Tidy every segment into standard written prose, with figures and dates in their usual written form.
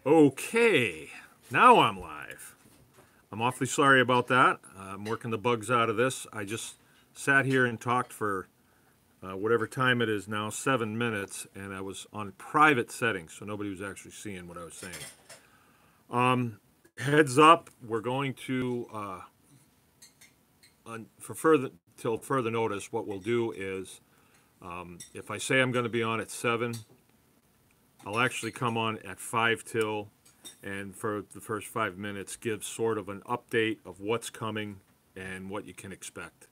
Okay, now I'm live. I'm awfully sorry about that. I'm working the bugs out of this. I just sat here and talked for whatever time it is now, 7 minutes, and I was on private settings, so nobody was actually seeing what I was saying. Heads up, we're going to, for further till further notice, what we'll do is, if I say I'm going to be on at 7, I'll actually come on at 5 till, and for the first 5 minutes, give sort of an update of what's coming and what you can expect.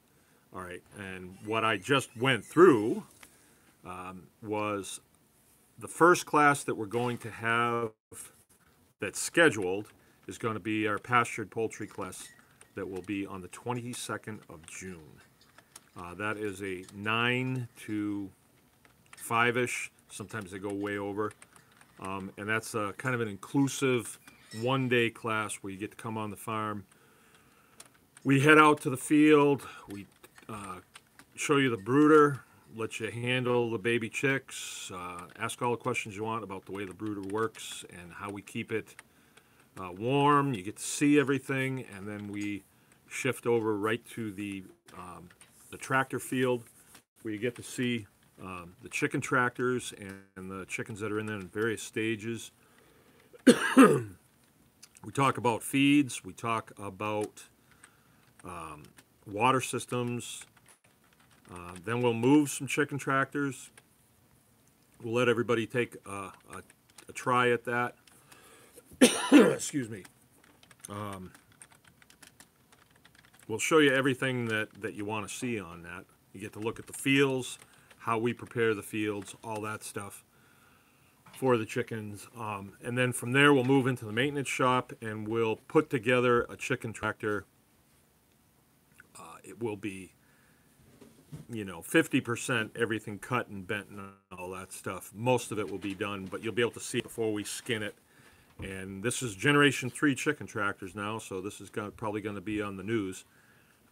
All right, and what I just went through was the first class that we're going to have that's scheduled is going to be our pastured poultry class that will be on the 22nd of June. That is a 9 to 5-ish. Sometimes they go way over. And that's kind of an inclusive one-day class where you get to come on the farm. We head out to the field. We show you the brooder, let you handle the baby chicks, ask all the questions you want about the way the brooder works and how we keep it warm. You get to see everything, and then we shift over right to the tractor field where you get to see the chicken tractors and the chickens that are in there in various stages. We talk about feeds. We talk about water systems. Then we'll move some chicken tractors. We'll let everybody take a try at that. Excuse me. We'll show you everything that you want to see on that. You get to look at the fields, how we prepare the fields, all that stuff for the chickens. And then from there, we'll move into the maintenance shop and we'll put together a chicken tractor. It will be, 50% everything cut and bent and all that stuff. Most of it will be done, but you'll be able to see it before we skin it. And this is Generation 3 chicken tractors now, so this is probably going to be on the news.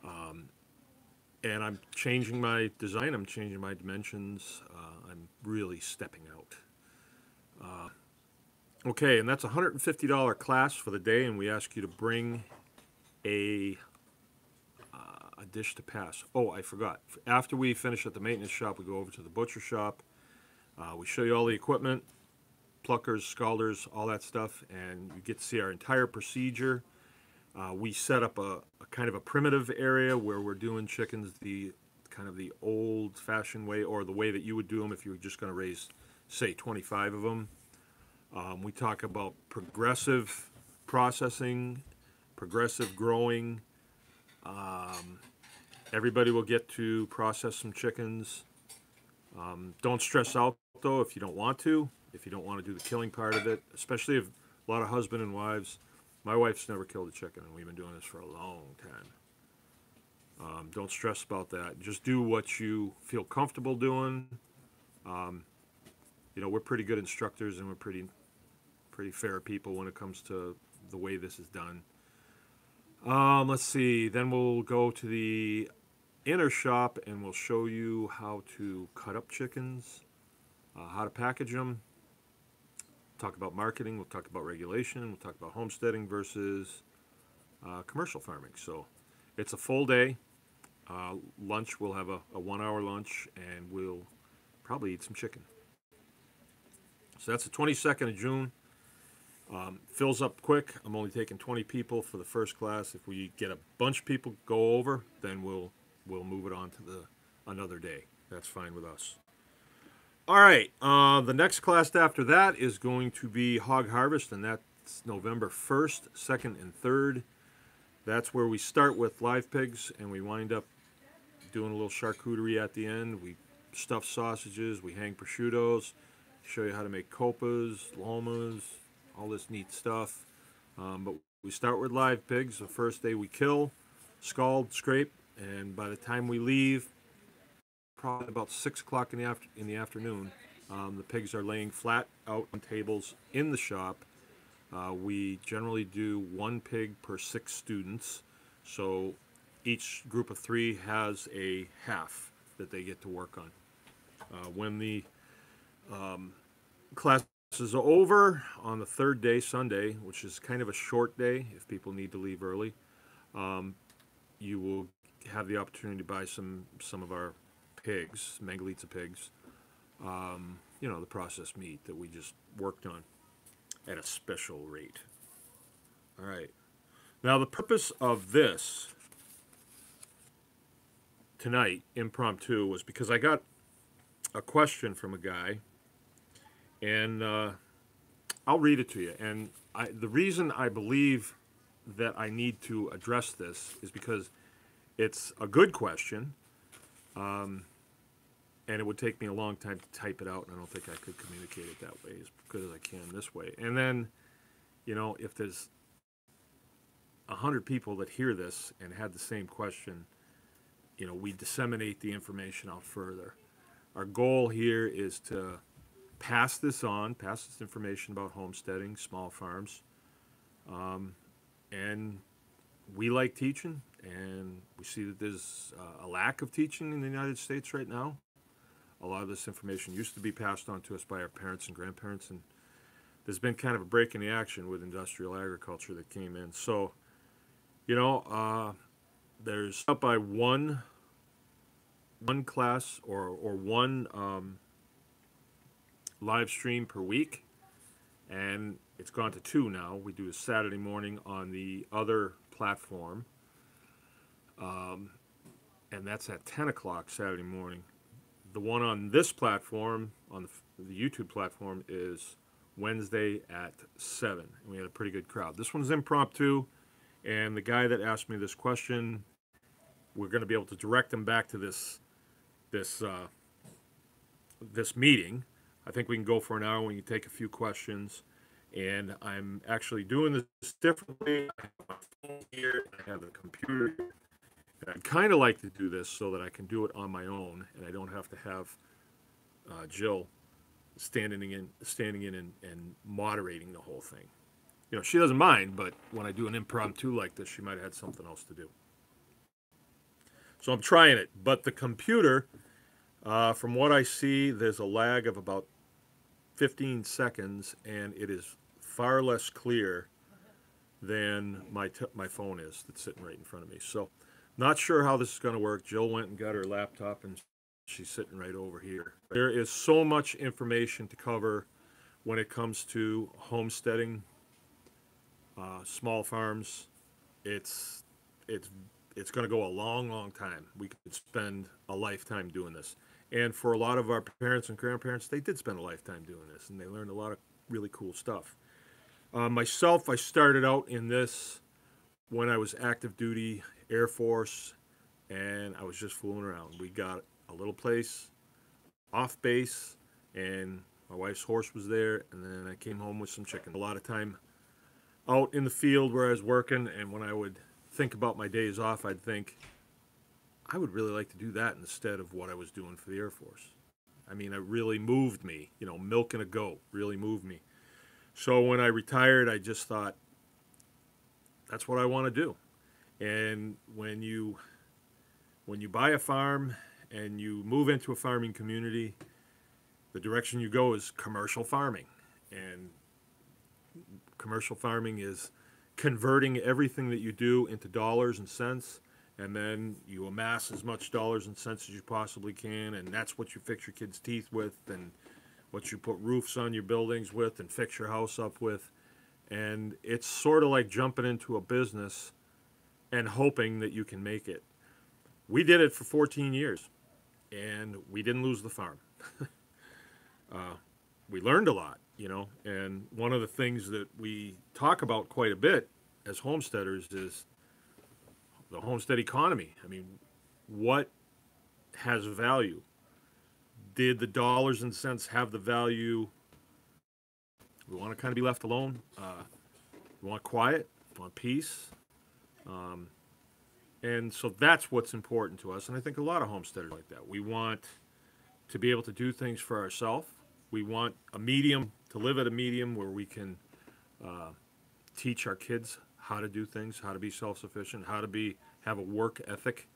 And I'm changing my design, I'm changing my dimensions. I'm really stepping out. Okay, and that's a $150 class for the day, and we ask you to bring a dish to pass. Oh, I forgot. After we finish at the maintenance shop, we go over to the butcher shop. We show you all the equipment, pluckers, scalders, all that stuff, and you get to see our entire procedure. We set up a kind of a primitive area where we're doing chickens the kind of the old-fashioned way, or the way that you would do them if you were just going to raise, say, 25 of them. We talk about progressive processing, progressive growing. Everybody will get to process some chickens. Don't stress out, though, if you don't want to. If you don't want to do the killing part of it, especially if a lot of husband and wives. My wife's never killed a chicken, and we've been doing this for a long time. Don't stress about that. Just do what you feel comfortable doing. We're pretty good instructors, and we're pretty fair people when it comes to the way this is done. Let's see. Then we'll go to the inner shop, and we'll show you how to cut up chickens, how to package them. Talk about marketing, we'll talk about regulation, we'll talk about homesteading versus commercial farming. So it's a full day. Lunch, we'll have a 1-hour lunch, and we'll probably eat some chicken. So that's the 22nd of June. Fills up quick. I'm only taking 20 people for the first class. If we get a bunch of people go over, then we'll move it on to another day. That's fine with us. All right, the next class after that is going to be Hog Harvest, and that's November 1st, 2nd, and 3rd. That's where we start with live pigs, and we wind up doing a little charcuterie at the end. We stuff sausages, we hang prosciuttos, show you how to make copas, lomas, all this neat stuff. But we start with live pigs. The first day we kill, scald, scrape, and by the time we leave, probably about 6 o'clock in the afternoon, the pigs are laying flat out on tables in the shop. We generally do 1 pig per 6 students, so each group of 3 has a half that they get to work on. When the class is over on the third day, Sunday, which is kind of a short day if people need to leave early. You will have the opportunity to buy some of our pigs, Mangalitsa pigs. You know, the processed meat that we just worked on at a special rate. All right. Now, the purpose of this tonight, impromptu, was because I got a question from a guy, and I'll read it to you. And the reason I believe that I need to address this is because it's a good question, and it would take me a long time to type it out, and I don't think I could communicate it that way as good as I can this way. And then, you know, if there's 100 people that hear this and had the same question, you know, we disseminate the information out further. Our goal here is to pass this information about homesteading, small farms, and we like teaching, and we see that there's a lack of teaching in the United States right now. A lot of this information used to be passed on to us by our parents and grandparents, and there's been kind of a break in the action with industrial agriculture that came in. So, you know, there's up by one class or one live stream per week, and it's gone to 2 now. We do a Saturday morning on the other platform, and that's at 10 o'clock Saturday morning. The one on this platform, on the YouTube platform, is Wednesday at 7. And we had a pretty good crowd. This one's impromptu, and the guy that asked me this question, we're going to be able to direct him back to this meeting. I think we can go for an hour. We can take a few questions, and I'm actually doing this differently. I have my phone here, I have the computer here. I'd kind of like to do this so that I can do it on my own, and I don't have to have Jill standing in and moderating the whole thing. You know, she doesn't mind, but when I do an impromptu like this, she might have had something else to do. So I'm trying it. But the computer, from what I see, there's a lag of about 15 seconds, and it is far less clear than my phone is that's sitting right in front of me. So not sure how this is going to work. Jill went and got her laptop, and she's sitting right over here. There is so much information to cover when it comes to homesteading, small farms. It's going to go a long, long time. We could spend a lifetime doing this. And for a lot of our parents and grandparents, they did spend a lifetime doing this, and they learned a lot of really cool stuff. Myself, I started out in this when I was active duty Air Force, and I was just fooling around. We got a little place off base, and my wife's horse was there, and then I came home with some chicken. A lot of time out in the field where I was working, and when I would think about my days off, I'd think, I would really like to do that instead of what I was doing for the Air Force. I mean, it really moved me. You know, milking a goat really moved me. So when I retired, I just thought, that's what I want to do. And when you buy a farm and you move into a farming community, the direction you go is commercial farming. And commercial farming is converting everything that you do into dollars and cents, and then you amass as much dollars and cents as you possibly can, and that's what you fix your kids' teeth with, and what you put roofs on your buildings with, and fix your house up with. And it's sort of like jumping into a business and hoping that you can make it. We did it for 14 years, and we didn't lose the farm. We learned a lot, you know, and one of the things that we talk about quite a bit as homesteaders is the homestead economy. I mean, what has value? Did the dollars and cents have the value? We want to kind of be left alone. We want quiet. We want peace. And so that's what's important to us. And I think a lot of homesteaders like that. We want to be able to do things for ourselves. We want a medium, to live at a medium where we can teach our kids how to do things, how to be self-sufficient, how to have a work ethic.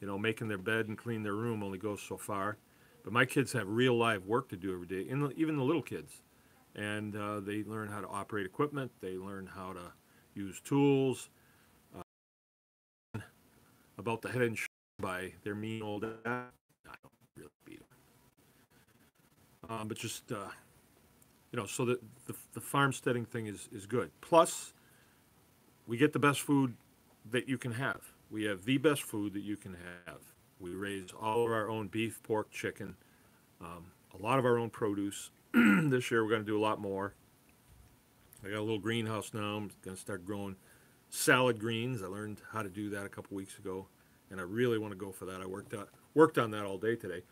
You know, making their bed and clean their room only goes so far. But my kids have real live work to do every day, even the little kids. and they learn how to operate equipment. They learn how to use tools. About the head and shoulders by their mean old dad, I don't really beat them. But just so the farmsteading thing is good. Plus, we get the best food that you can have. We have the best food that you can have. We raise all of our own beef, pork, chicken, a lot of our own produce. This year we're going to do a lot more. I got a little greenhouse now. I'm going to start growing salad greens. I learned how to do that a couple weeks ago, and I really want to go for that. I worked on that all day today.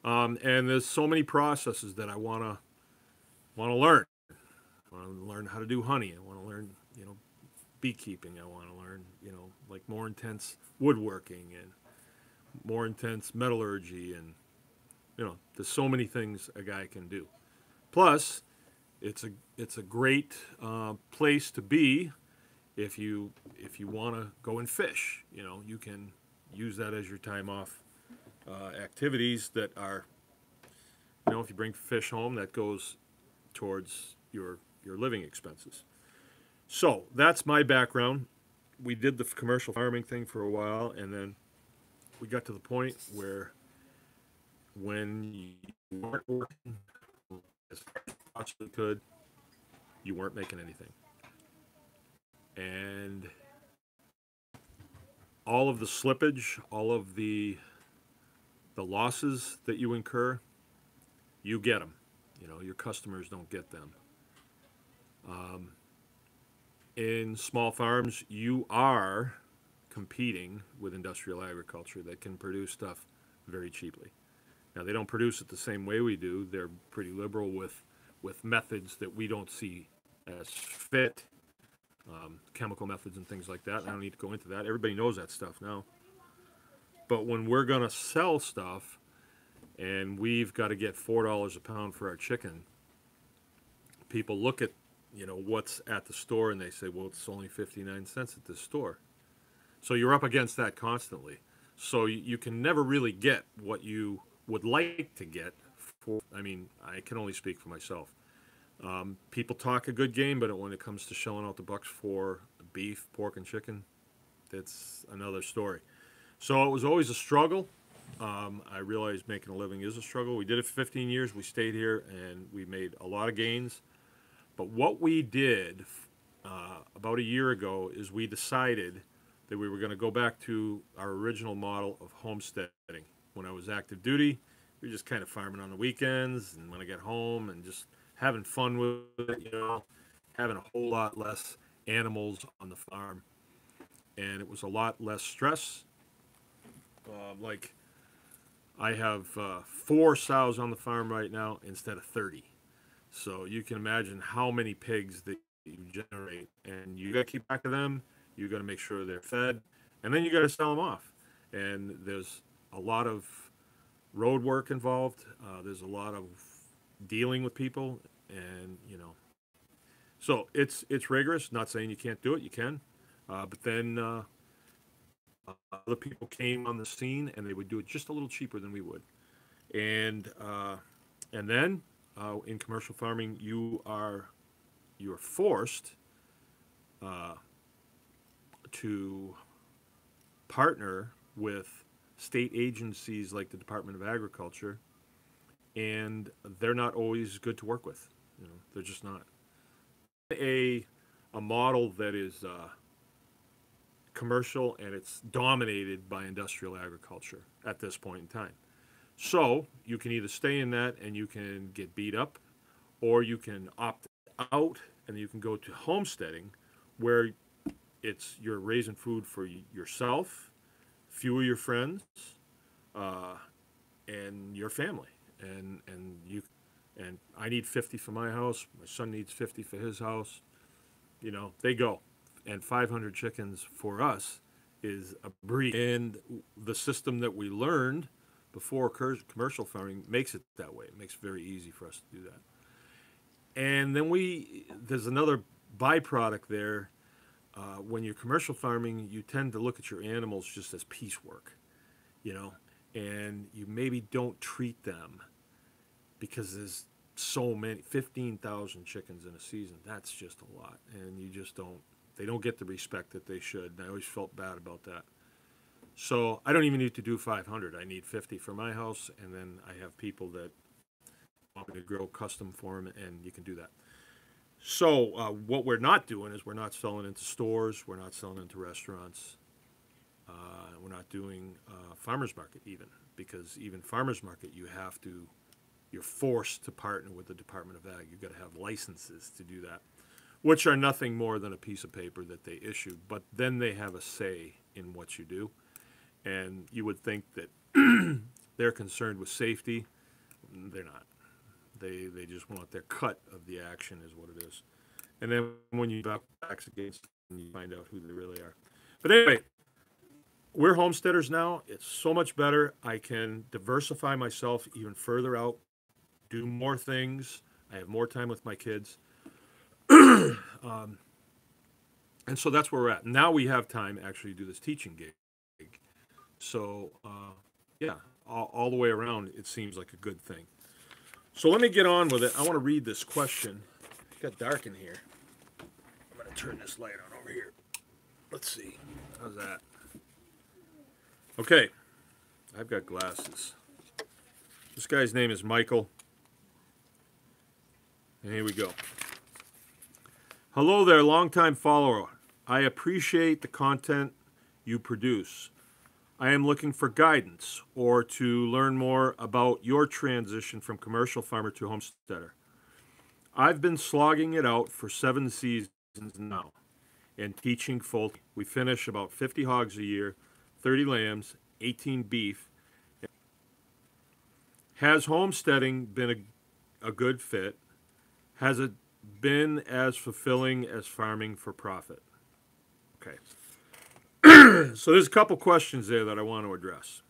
And there's so many processes that I want to learn. I want to learn how to do honey. I want to learn, beekeeping. I want to learn, like more intense woodworking and more intense metallurgy, and there's so many things a guy can do. Plus, it's a great place to be if you want to go and fish. You can use that as your time off activities that are, if you bring fish home, that goes towards your living expenses. So that's my background. We did the commercial farming thing for a while, and then we got to the point where when you weren't working as hard as you possibly could, you weren't making anything. And all of the slippage, all of the losses that you incur, you get them. Your customers don't get them. In small farms, you are competing with industrial agriculture that can produce stuff very cheaply. Now, they don't produce it the same way we do. They're pretty liberal with methods that we don't see as fit, chemical methods and things like that. I don't need to go into that. Everybody knows that stuff now. But when we're going to sell stuff and we've got to get $4 a pound for our chicken, people look at what's at the store and they say, well, it's only 59 cents at this store. So you're up against that constantly. So you can never really get what you would like to get. I can only speak for myself. People talk a good game, but when it comes to shelling out the bucks for beef, pork, and chicken, that's another story. So it was always a struggle. I realized making a living is a struggle. We did it for 15 years. We stayed here, and we made a lot of gains. But what we did about a year ago is we decided that we were going to go back to our original model of homesteading. When I was active duty, we were just kind of farming on the weekends, and when I get home and just having fun with it, having a whole lot less animals on the farm. And it was a lot less stress. Like, I have 4 sows on the farm right now instead of 30. So you can imagine how many pigs that you generate. And you got to keep track of them. You got to make sure they're fed. And then you got to sell them off. And there's a lot of road work involved. There's a lot of dealing with people, and so it's rigorous. Not saying you can't do it, you can, but then other people came on the scene and they would do it just a little cheaper than we would, and then in commercial farming you are forced to partner with state agencies like the Department of Agriculture, and they're not always good to work with. They're just not. A model that is commercial, and it's dominated by industrial agriculture at this point in time. So you can either stay in that and you can get beat up, or you can opt out and you can go to homesteading, where you're raising food for yourself, few of your friends, and your family. And I need 50 for my house. My son needs 50 for his house. They go. And 500 chickens for us is a breed. And the system that we learned before commercial farming makes it that way. It makes it very easy for us to do that. And then there's another byproduct there. When you're commercial farming, you tend to look at your animals just as piecework, and you maybe don't treat them because there's so many, 15,000 chickens in a season. That's just a lot, and you just don't. They don't get the respect that they should. And I always felt bad about that. So I don't even need to do 500. I need 50 for my house, and then I have people that want me to grow custom for them, and you can do that. So what we're not doing is we're not selling into stores. We're not selling into restaurants. We're not doing farmers market even, because even farmers market you're forced to partner with the Department of Ag. You've got to have licenses to do that, which are nothing more than a piece of paper that they issue. But then they have a say in what you do. And you would think that they're concerned with safety. They're not. They just want their cut of the action is what it is. And then when you back against them, you find out who they really are. But anyway, we're homesteaders now. It's so much better. I can diversify myself even further out, do more things. I have more time with my kids. And so that's where we're at. Now we have time actually to do this teaching gig. So, yeah, all the way around, it seems like a good thing. So let me get on with it. I want to read this question. It got dark in here. I'm going to turn this light on over here. Let's see. How's that? Okay. I've got glasses. This guy's name is Michael. And here we go. Hello there, longtime follower. I appreciate the content you produce. I am looking for guidance or to learn more about your transition from commercial farmer to homesteader. I've been slogging it out for 7 seasons now and teaching full. We finish about 50 hogs a year, 30 lambs, 18 beef. Has homesteading been a good fit? Has it been as fulfilling as farming for profit? Okay. So there's a couple questions there that I want to address.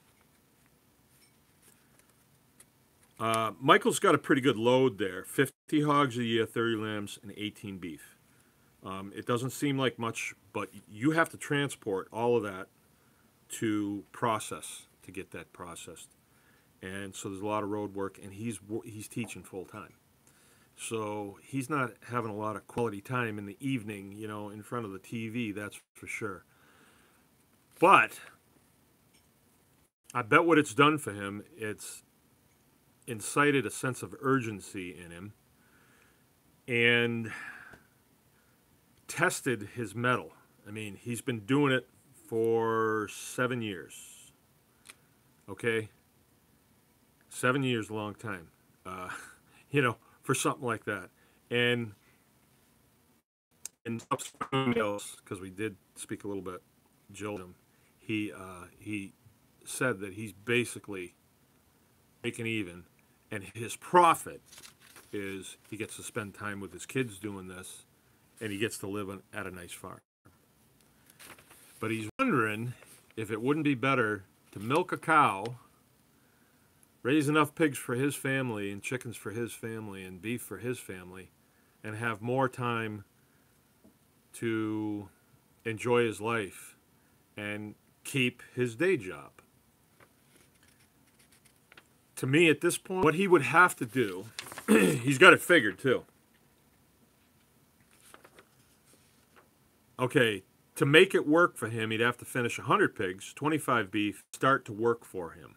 Michael's got a pretty good load there. 50 hogs a year, 30 lambs, and 18 beef. It doesn't seem like much, but you have to transport all of that to process, to get that processed. And so there's a lot of road work, and he's teaching full time. So he's not having a lot of quality time in the evening, you know, in front of the TV, that's for sure. But I bet what it's done for him, it's incited a sense of urgency in him and tested his mettle. I mean, he's been doing it for 7 years. Okay? 7 years, a long time. You know, for something like that. And in subsequent emails, because we did speak a little bit, Jill, he said that he's basically making even, and his profit is he gets to spend time with his kids doing this, and he gets to live at a nice farm. But he's wondering if it wouldn't be better to milk a cow, raise enough pigs for his family and chickens for his family and beef for his family, and have more time to enjoy his life and keep his day job. To me, at this point, what he would have to do, he's got it figured too. Okay, to make it work for him, he'd have to finish 100 pigs, 25 beef, start to work for him.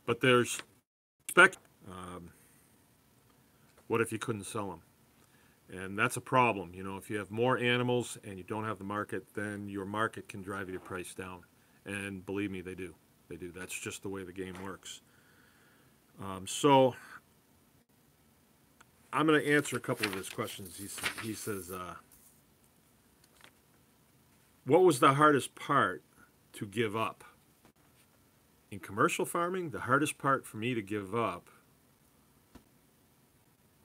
But there's spec. What if you couldn't sell them? And that's a problem. You know, if you have more animals and you don't have the market, then your market can drive your price down. And believe me, they do. They do. That's just the way the game works. So I'm going to answer a couple of his questions. He says, what was the hardest part to give up? In commercial farming, the hardest part for me to give up,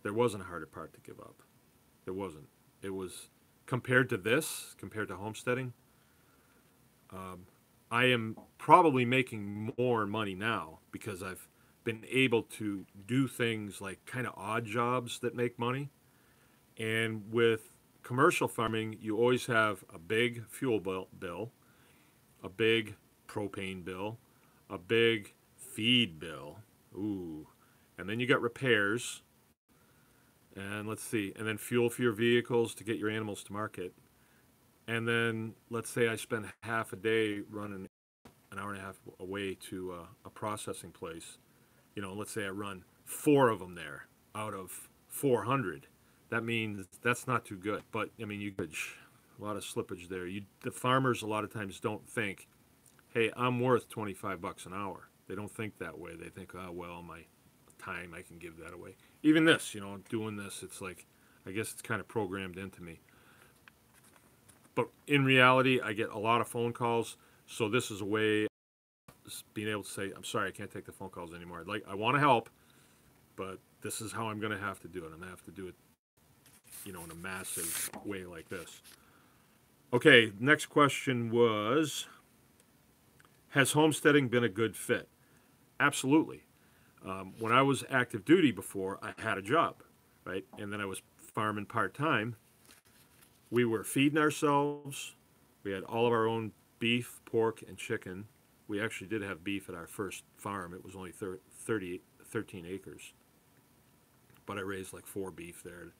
there wasn't a harder part to give up. There wasn't. It was, compared to this, compared to homesteading, I am probably making more money now because I've been able to do things like kind of odd jobs that make money. And with commercial farming, you always have a big fuel bill, a big propane bill, a big feed bill, Ooh. And then you got repairs. And let's see. And then fuel for your vehicles to get your animals to market. And then let's say I spend half a day running an hour and a half away to a processing place. You know, let's say I run 4 of them there out of 400. That means that's not too good. But I mean, a lot of slippage there. The farmers a lot of times don't think, hey, I'm worth $25 an hour. They don't think that way. They think, oh well, my time, I can give that away. Even this, you know, doing this, it's like, I guess it's kind of programmed into me. But in reality, I get a lot of phone calls, so this is a way of being able to say, I'm sorry, I can't take the phone calls anymore. I want to help, but this is how I'm going to have to do it. I'm going to have to do it, you know, in a massive way like this. Okay, next question was, has homesteading been a good fit? Absolutely. When I was active duty before, I had a job, right? And then I was farming part-time. We were feeding ourselves. We had all of our own beef, pork, and chicken. We actually did have beef at our first farm. It was only 13 acres. But I raised like 4 beef there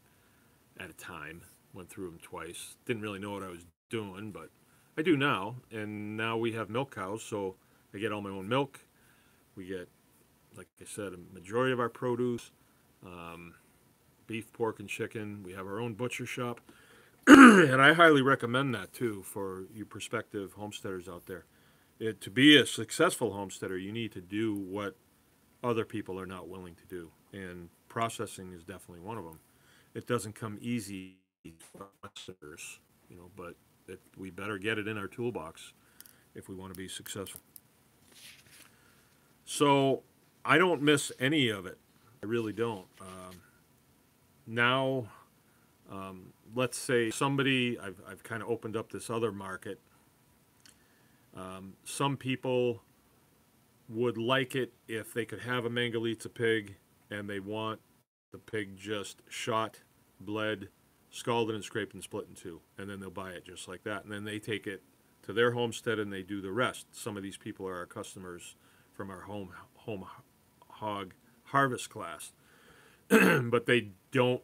at a time. Went through them twice. Didn't really know what I was doing, but I do now. And now we have milk cows, so I get all my own milk. We get, like I said, a majority of our produce, beef, pork, and chicken. We have our own butcher shop. And I highly recommend that, too, for you prospective homesteaders out there. To be a successful homesteader, you need to do what other people are not willing to do. And processing is definitely one of them. It doesn't come easy for homesteaders, you know, but we better get it in our toolbox if we want to be successful. So I don't miss any of it. I really don't. Now, let's say I've kind of opened up this other market. Some people would like it if they could have a Mangalitsa pig and they want the pig just shot, bled, scalded and scraped and split in 2. And then they'll buy it just like that. And then they take it to their homestead and they do the rest. Some of these people are our customers from our home hog harvest class. But they don't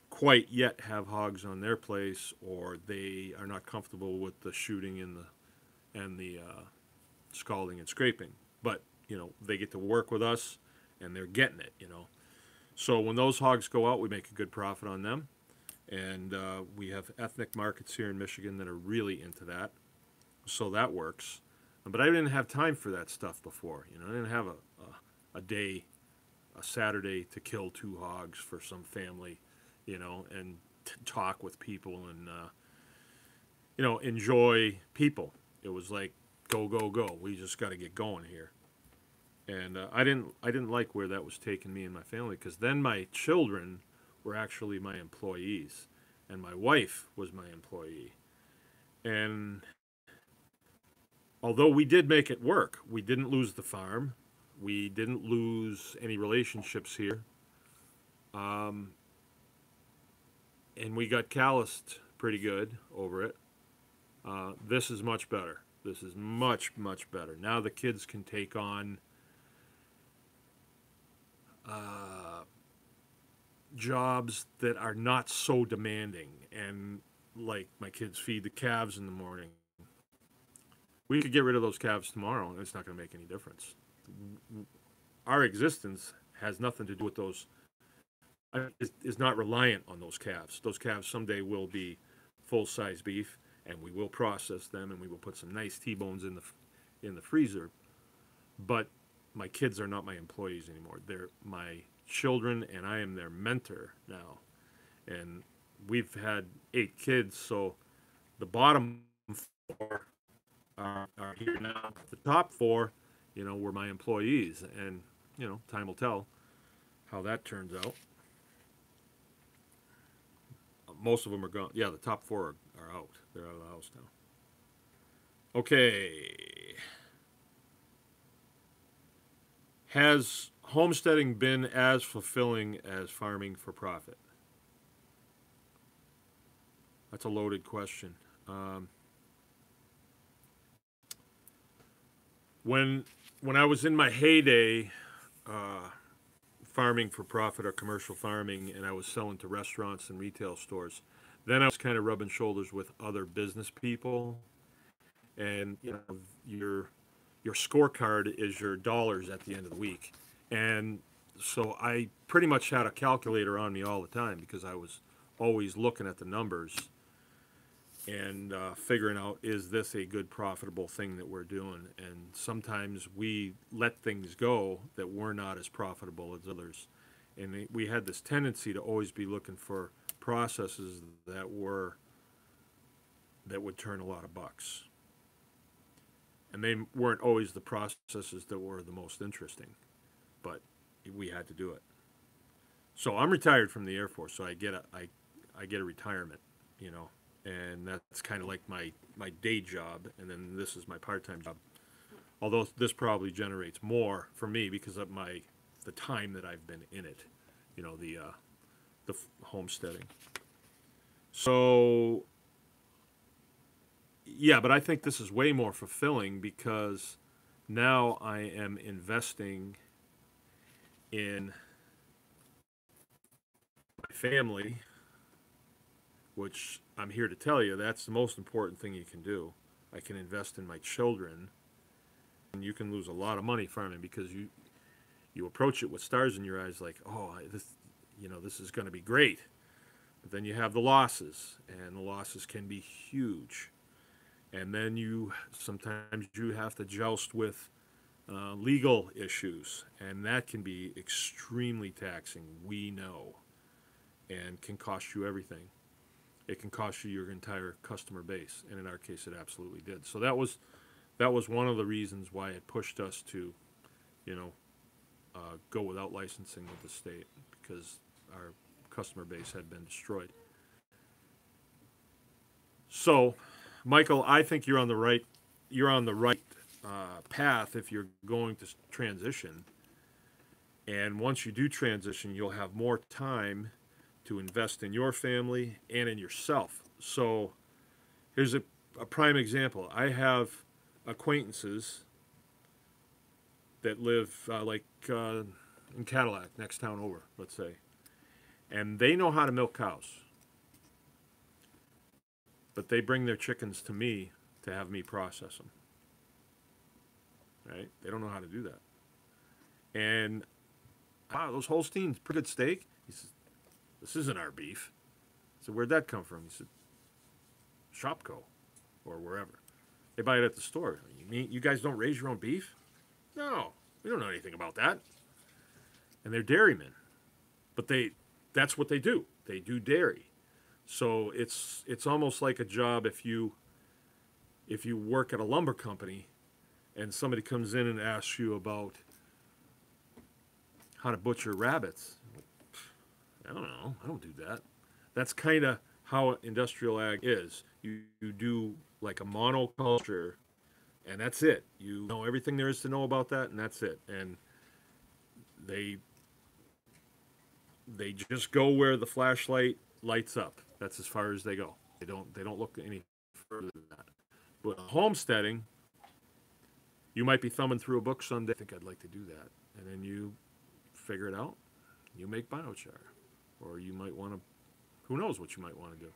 quite yet have hogs on their place, or they are not comfortable with the shooting and the scalding and scraping. But, you know, they get to work with us and they're getting it, you know. So when those hogs go out, we make a good profit on them. And we have ethnic markets here in Michigan that are really into that. So that works. But I didn't have time for that stuff before. You know, I didn't have a day, a Saturday to kill 2 hogs for some family, you know, and talk with people and, you know, enjoy people. It was like, go, go, go. We just got to get going here. And I didn't like where that was taking me and my family, because then my children were actually my employees, and my wife was my employee. And although we did make it work, we didn't lose the farm. We didn't lose any relationships here. And we got calloused pretty good over it. This is much better. This is much, much better. Now the kids can take on jobs that are not so demanding. And like my kids feed the calves in the morning. We could get rid of those calves tomorrow and it's not going to make any difference. Our existence has nothing to do with those, is not reliant on those calves. Those calves someday will be full-size beef, and we will process them, and we will put some nice T-bones in the freezer. But my kids are not my employees anymore. They're my children, and I am their mentor now. And we've had 8 kids, so the bottom 4 are here now. The top 4, you know, were my employees, and, you know, time will tell how that turns out. Most of them are gone. Yeah, the top 4 are out. They're out of the house now. Okay. Has homesteading been as fulfilling as farming for profit? That's a loaded question. When I was in my heyday, farming for profit or commercial farming, and I was selling to restaurants and retail stores. Then I was kind of rubbing shoulders with other business people, and your scorecard is your dollars at the end of the week. And so I pretty much had a calculator on me all the time because I was always looking at the numbers and figuring out, is this a good profitable thing that we're doing? And sometimes we let things go that were not as profitable as others. And we had this tendency to always be looking for processes that would turn a lot of bucks. And they weren't always the processes that were the most interesting, but we had to do it. So I'm retired from the Air Force, so I get a retirement, you know, and that's kind of like my day job, and then this is my part-time job. Although this probably generates more for me because of the time that I've been in it, you know, the homesteading. So yeah, but I think this is way more fulfilling because now I am investing in my family, which I'm here to tell you, that's the most important thing you can do. I can invest in my children, and you can lose a lot of money farming because you approach it with stars in your eyes, like, oh, this is going to be great. But then you have the losses, and the losses can be huge. And then sometimes you have to joust with legal issues, and that can be extremely taxing, we know, and can cost you everything. It can cost you your entire customer base, and in our case it absolutely did. So that was one of the reasons why it pushed us to, go without licensing with the state, because our customer base had been destroyed. So, Michael, I think you're on the right path if you're going to transition. And once you do transition, you'll have more time to invest in your family and in yourself. So here's a prime example. I have acquaintances that live in Cadillac, next town over, let's say. And they know how to milk cows. But they bring their chickens to me to have me process them. Right? They don't know how to do that. And, wow, those Holsteins, pretty good steak. He says, this isn't our beef. I said, where'd that come from? He said, Shopco, or wherever. They buy it at the store. You guys don't raise your own beef? No, we don't know anything about that. And they're dairymen. But that's what they do. They do dairy. So it's almost like a job if you work at a lumber company and somebody comes in and asks you about how to butcher rabbits. I don't know. I don't do that. That's kind of how industrial ag is. You do like a monoculture, and that's it. You know everything there is to know about that, and that's it. And they just go where the flashlight lights up. That's as far as they go. They don't look any further than that. But homesteading, you might be thumbing through a book someday. I think I'd like to do that, and then you figure it out. You make biochar, or you might want to. Who knows what you might want to do?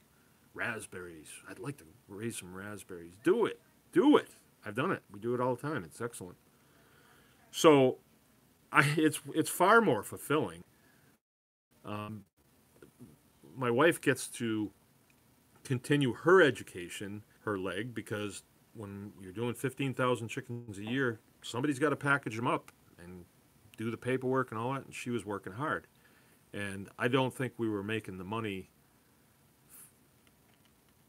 Raspberries. I'd like to raise some raspberries. Do it. Do it. I've done it. We do it all the time. It's excellent. So, it's far more fulfilling. My wife gets to continue her education, her leg, because when you're doing 15,000 chickens a year, somebody's got to package them up and do the paperwork and all that, and she was working hard. And I don't think we were making the money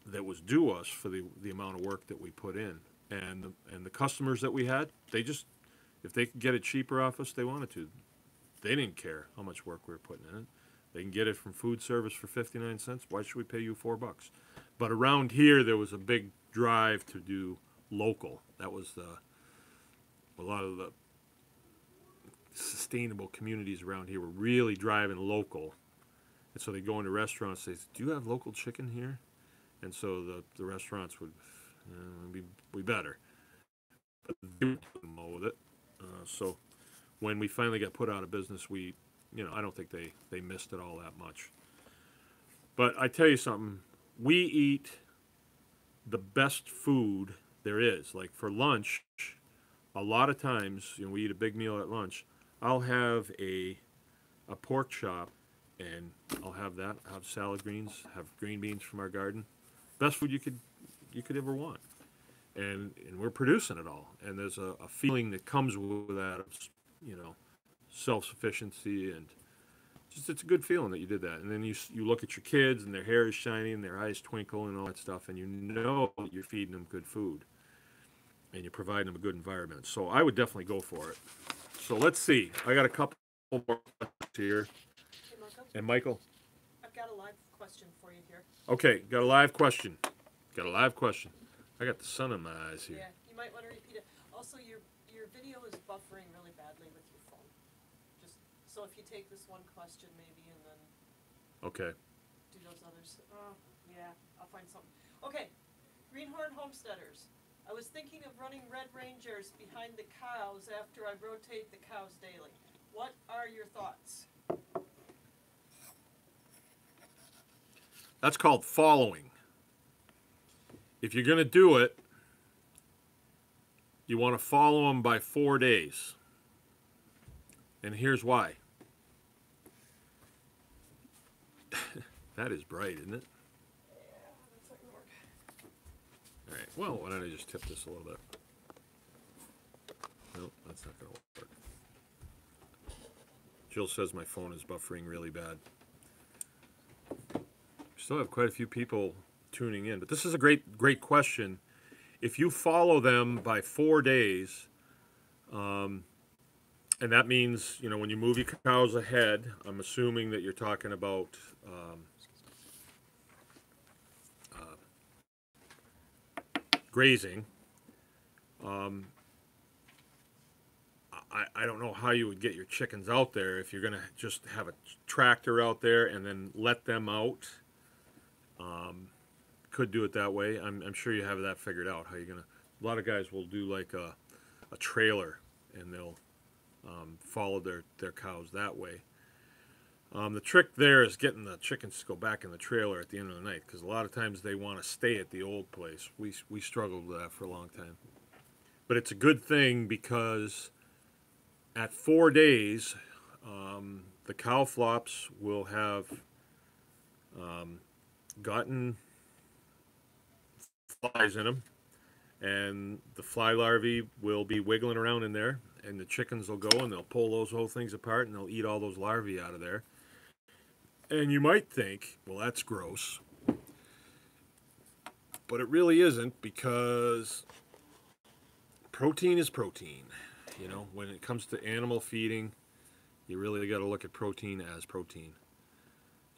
that was due us for the amount of work that we put in. And the customers that we had, if they could get it cheaper off us, they wanted to. They didn't care how much work we were putting in it. They can get it from food service for 59 cents. Why should we pay you $4? But around here, there was a big drive to do local. That was a lot of the sustainable communities around here were really driving local. And so they go into restaurants and say, do you have local chicken here? And so the restaurants would, we better. But they were doing well with it. So when we finally got put out of business, we I don't think they missed it all that much. But I tell you something, we eat the best food there is. Like for lunch, a lot of times, we eat a big meal at lunch. I'll have a pork chop, and I'll have that. I'll have salad greens, have green beans from our garden. Best food you could ever want. And we're producing it all. And there's a feeling that comes with that, self-sufficiency, and just it's a good feeling that you did that. And then you look at your kids, and their hair is shiny, and their eyes twinkle, and all that stuff, and you know that you're feeding them good food, and you're providing them a good environment. So I would definitely go for it. So let's see. I got a couple more questions here. Hey, Marco. And Michael? I've got a live question for you here. Okay, got a live question. I got the sun in my eyes here. Yeah, you might want to repeat it. Also, your video is buffering really badly with your phone. Just so if you take this one question maybe and then Okay. do those others. Oh, yeah, I'll find something. Okay, Greenhorn Homesteaders. I was thinking of running Red Rangers behind the cows after I rotate the cows daily. What are your thoughts? That's called following. If you're going to do it, you want to follow them by 4 days. And here's why. That is bright, isn't it? Yeah, that's not gonna work. All right. Well, why don't I just tip this a little bit? Nope, that's not going to work. Jill says my phone is buffering really bad. Still have quite a few people tuning in, but this is a great question. If you follow them by 4 days, and that means when you move your cows ahead, I'm assuming that you're talking about grazing. I don't know how you would get your chickens out there if you're going to just have a tractor out there and then let them out. Could do it that way. I'm sure you have that figured out. How you're gonna? A lot of guys will do like a trailer, and they'll follow their cows that way. The trick there is getting the chickens to go back in the trailer at the end of the night, because a lot of times they want to stay at the old place. We struggled with that for a long time, but it's a good thing because at 4 days, the cow flops will have gotten flies in them, and the fly larvae will be wiggling around in there, and the chickens will go and they'll pull those whole things apart and they'll eat all those larvae out of there. And you might think, well, that's gross, but it really isn't, because protein is protein. When it comes to animal feeding, you really got to look at protein as protein.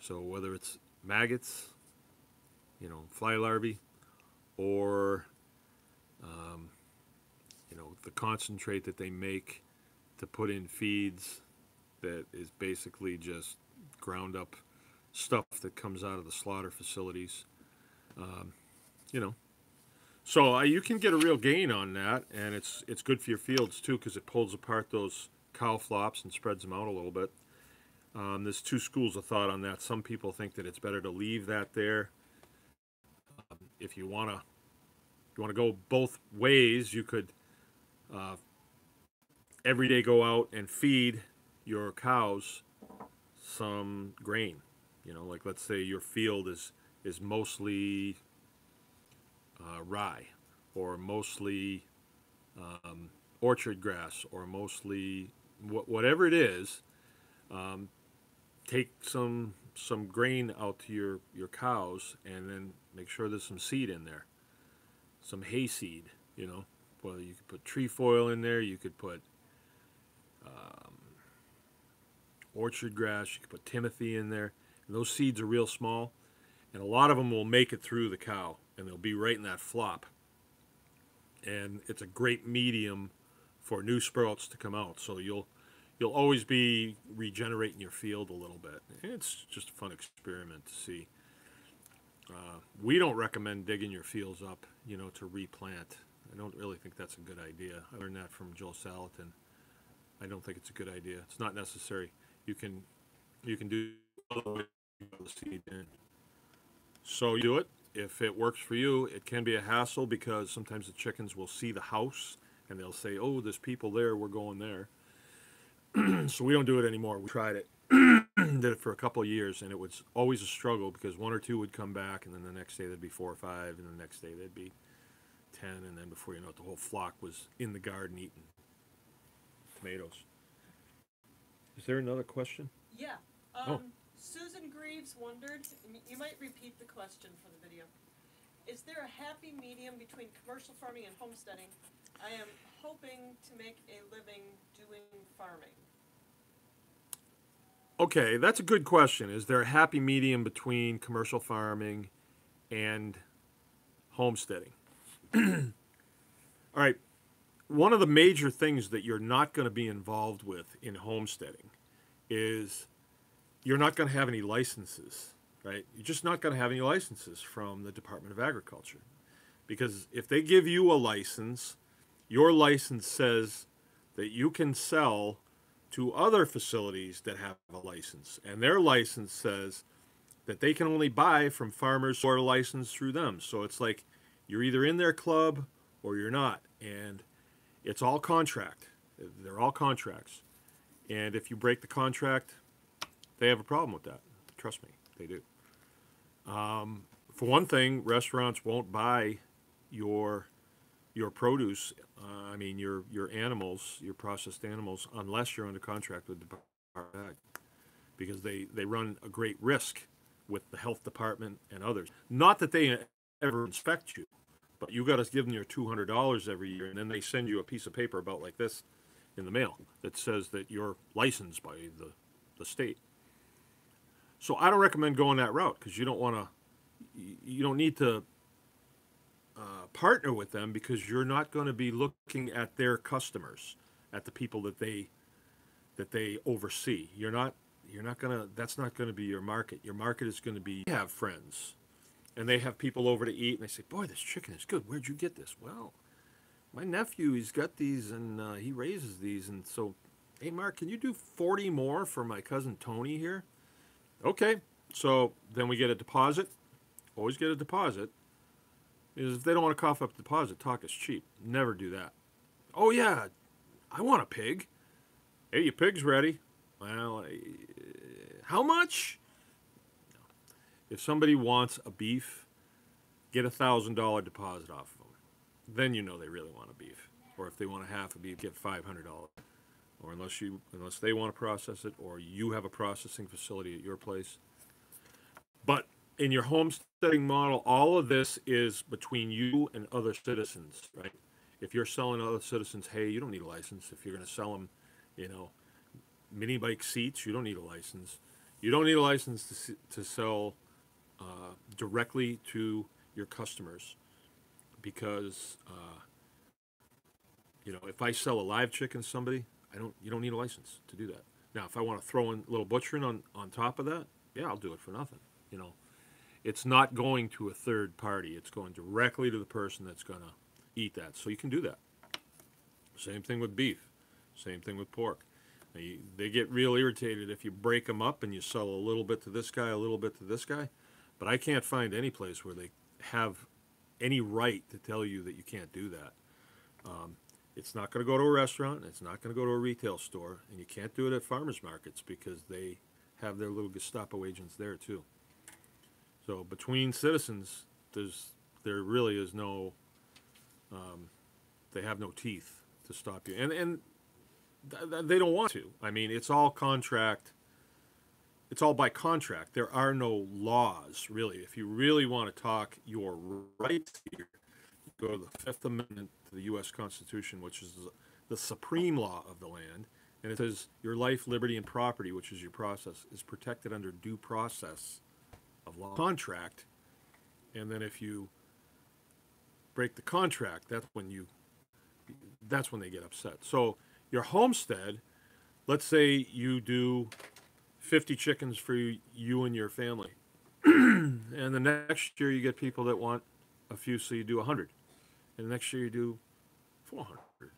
So whether it's maggots, fly larvae, or the concentrate that they make to put in feeds that is basically just ground up stuff that comes out of the slaughter facilities. So you can get a real gain on that, and it's good for your fields too, because it pulls apart those cow flops and spreads them out a little bit. There's two schools of thought on that. Some people think that it's better to leave that there. If you want to go both ways, you could every day go out and feed your cows some grain. Like let's say your field is mostly rye, or mostly orchard grass, or mostly whatever it is. Take some grain out to your cows, and then make sure there's some seed in there, some hay seed. Well, you could put trefoil in there. You could put orchard grass. You could put timothy in there. And those seeds are real small, and a lot of them will make it through the cow, and they'll be right in that flop. And it's a great medium for new sprouts to come out. So you'll always be regenerating your field a little bit. It's just a fun experiment to see. We don't recommend digging your fields up, to replant. I don't really think that's a good idea. I learned that from Joel Salatin. I don't think it's a good idea. It's not necessary. You can do the seed in. So you do it. If it works for you, it can be a hassle because sometimes the chickens will see the house and they'll say, "Oh, there's people there. We're going there." So we don't do it anymore. We tried it, did it for a couple of years, and it was always a struggle because one or two would come back, and then the next day there'd be 4 or 5, and the next day there'd be 10, and then before you know it, the whole flock was in the garden eating tomatoes. Is there another question? Yeah. Oh. Susan Greaves wondered, and you might repeat the question for the video. Is there a happy medium between commercial farming and homesteading? I am hoping to make a living doing farming. Okay, that's a good question. Is there a happy medium between commercial farming and homesteading? All right, one of the major things that you're not going to be involved with in homesteading is you're not going to have any licenses, right? You're just not going to have any licenses from the Department of Agriculture. Because if they give you a license, your license says that you can sell to other facilities that have a license. And their license says that they can only buy from farmers who are licensed through them. So it's like you're either in their club or you're not. And it's all contract. They're all contracts. And if you break the contract, they have a problem with that. Trust me, they do. For one thing, restaurants won't buy your produce. I mean your animals, your processed animals, unless you're under contract with the Department of Ag, because they run a great risk with the health department and others. Not that they ever inspect you, but you got to give them your $200 every year, and then they send you a piece of paper about like this in the mail that says that you're licensed by the state. So I don't recommend going that route because you don't need to partner with them because you're not going to be looking at their customers, at the people that they oversee. That's not going to be your market. Your market is going to be, you have friends and they have people over to eat and they say, "Boy, this chicken is good. Where'd you get this?" "Well, my nephew, he's got these and he raises these, and so, hey Mark, can you do 40 more for my cousin Tony here?" Okay, so then we get a deposit. Always get a deposit. Is if they don't want to cough up the deposit, talk is cheap. Never do that. "Oh yeah, I want a pig." "Hey, your pig's ready." "Well, how much?" If somebody wants a beef, get $1,000 deposit off of them. Then you know they really want a beef. Or if they want a half a beef, get $500. Or unless they want to process it, or you have a processing facility at your place. But in your homesteading model, all of this is between you and other citizens, right? If you're selling to other citizens, hey, you don't need a license. If you're going to sell them, mini bike seats, you don't need a license. You don't need a license to sell directly to your customers because, if I sell a live chicken to somebody, you don't need a license to do that. Now, if I want to throw in a little butchering on top of that, yeah, I'll do it for nothing. It's not going to a third party. It's going directly to the person that's going to eat that. So you can do that. Same thing with beef. Same thing with pork. They get real irritated if you break them up and you sell a little bit to this guy, a little bit to this guy. But I can't find any place where they have any right to tell you that you can't do that. It's not going to go to a restaurant. It's not going to go to a retail store. And you can't do it at farmers markets because they have their little Gestapo agents there too. So between citizens, there really is no, they have no teeth to stop you. And they don't want to. I mean, it's all contract. It's all by contract. There are no laws, really. If you really want to talk your rights here, go to the Fifth Amendment to the U.S. Constitution, which is the supreme law of the land. And it says your life, liberty, and property, which is your process, is protected under due process of law. Contract. And then if you break the contract, that's when they get upset. So your homestead, let's say you do 50 chickens for you and your family. And the next year you get people that want a few, so you do 100. And the next year you do 400.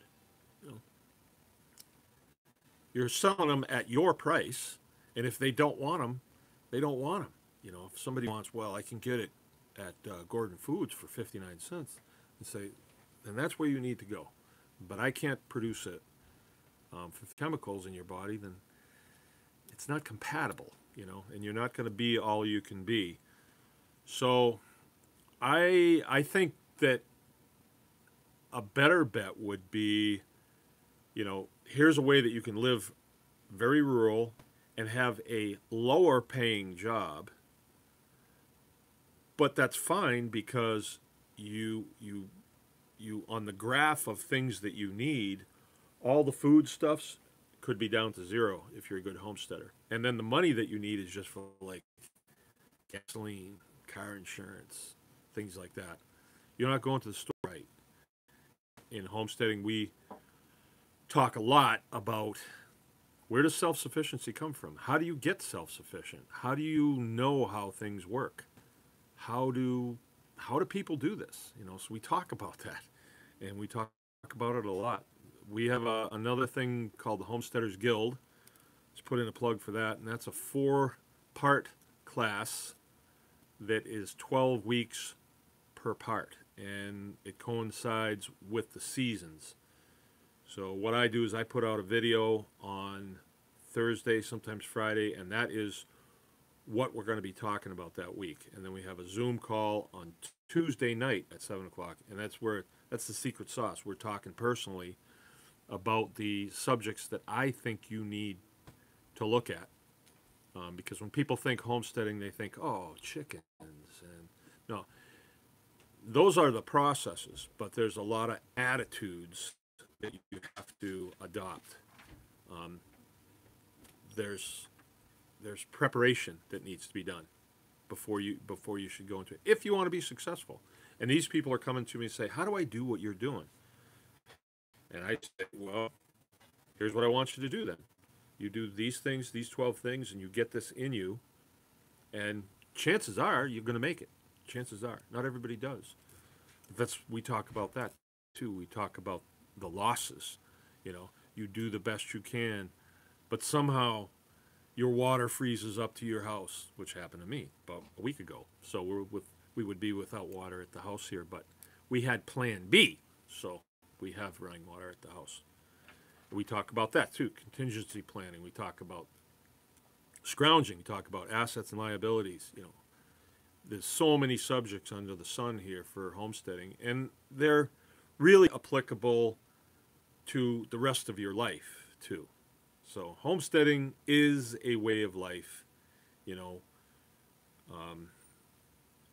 you're selling them at your price, and if they don't want them, they don't want them. You know, if somebody wants, well, I can get it at Gordon Foods for 59 cents, and say, then that's where you need to go. But I can't produce it with chemicals in your body, then it's not compatible, you know, and you're not going to be all you can be. So I think that a better bet would be, you know, here's a way that you can live very rural and have a lower paying job, but that's fine because you on the graph of things that you need, all the food stuffs could be down to zero if you're a good homesteader. And then the money that you need is just for like gasoline, car insurance, things like that. You're not going to the store, right? In homesteading, we talk a lot about where does self-sufficiency come from? How do you get self-sufficient? How do you know how things work? How do people do this? You know, so we talk about that, and we talk about it a lot. We have another thing called the Homesteaders Guild. Let's put in a plug for that, and that's a 4-part class that is 12 weeks per part, and it coincides with the seasons. So what I do is I put out a video on Thursday, sometimes Friday, and that is what we're going to be talking about that week. And then we have a Zoom call on Tuesday night at 7 o'clock, and that's the secret sauce. We're talking personally about the subjects that I think you need to look at. Because when people think homesteading, they think, oh, chickens. And no, those are the processes, but there's a lot of attitudes that you have to adopt. There's preparation that needs to be done before you should go into it, if you want to be successful. And these people are coming to me and say, how do I do what you're doing? And I say, well, here's what I want you to do then. You do these things, these 12 things, and you get this in you, and chances are you're going to make it. Chances are. Not everybody does. We talk about that too. We talk about the losses. You know, you do the best you can, but somehow your water freezes up to your house, which happened to me about a week ago. So we would be without water at the house here, but we had plan B, so we have running water at the house. We talk about that too, contingency planning. We talk about scrounging. We talk about assets and liabilities. You know, there's so many subjects under the sun here for homesteading, and they're really applicable to the rest of your life too. So homesteading is a way of life. You know,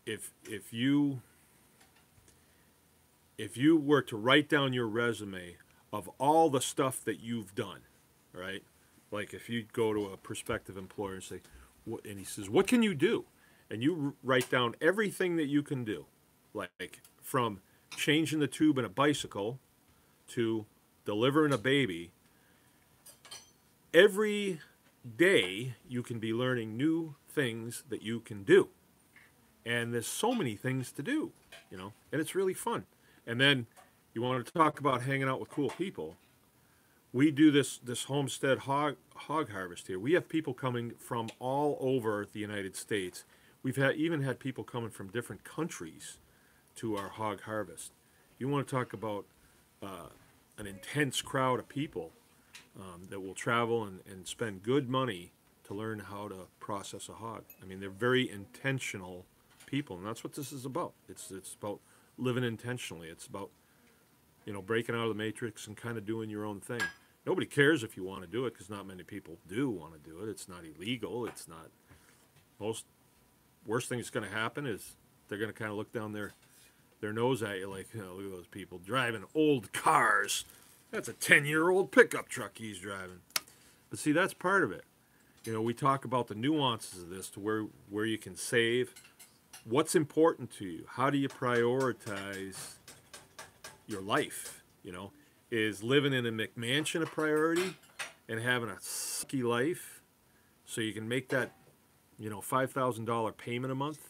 if you were to write down your resume of all the stuff that you've done, right? Like if you go to a prospective employer and say, and he says, what can you do? And you write down everything that you can do, like from changing the tube in a bicycle to delivering a baby. Every day you can be learning new things that you can do. And there's so many things to do, you know, and it's really fun. And then you want to talk about hanging out with cool people. We do this homestead hog harvest here. We have people coming from all over the United States. We've even had people coming from different countries to our hog harvest. You want to talk about an intense crowd of people that will travel and spend good money to learn how to process a hog. I mean, they're very intentional people, and that's what this is about. It's about living intentionally. It's about, you know, breaking out of the matrix and kind of doing your own thing. Nobody cares if you want to do it, because not many people do want to do it. It's not illegal. It's not. Worst thing that's going to happen is they're going to kind of look down their nose at you like, you know, look at those people driving old cars. That's a 10-year-old pickup truck he's driving. But see, that's part of it. You know, we talk about the nuances of this, to where you can save. What's important to you? How do you prioritize your life? You know, is living in a McMansion a priority and having a sucky life so you can make that, you know, $5,000 payment a month?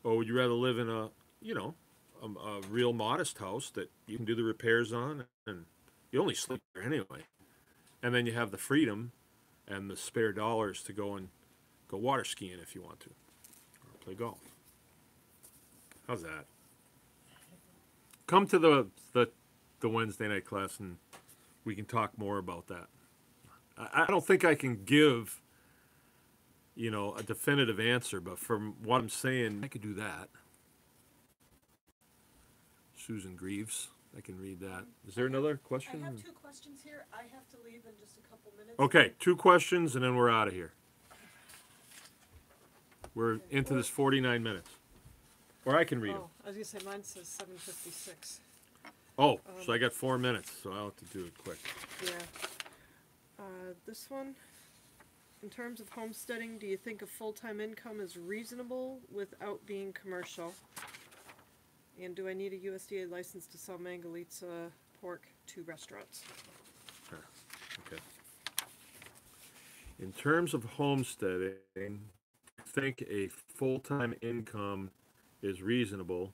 Or would you rather live in a, you know, a real modest house that you can do the repairs on, and you only sleep there anyway, and then you have the freedom and the spare dollars to go water skiing if you want to, or play golf. How's that? Come to the Wednesday night class and we can talk more about that. I don't think I can give, a definitive answer, but from what I'm saying, I could do that. Susan Greaves, I can read that. Is there another question? I have 2 questions here. I have to leave in just a couple minutes. Okay, 2 questions and then we're out of here. We're into this 49 minutes. Or I can read them. Oh, I was going to say mine says 7:56. Oh, so I got 4 minutes, so I'll have to do it quick. Yeah. This one, in terms of homesteading, do you think a full-time income is reasonable without being commercial? And do I need a USDA license to sell Mangalitsa pork to restaurants? Sure. Okay. In terms of homesteading, I think a full-time income is reasonable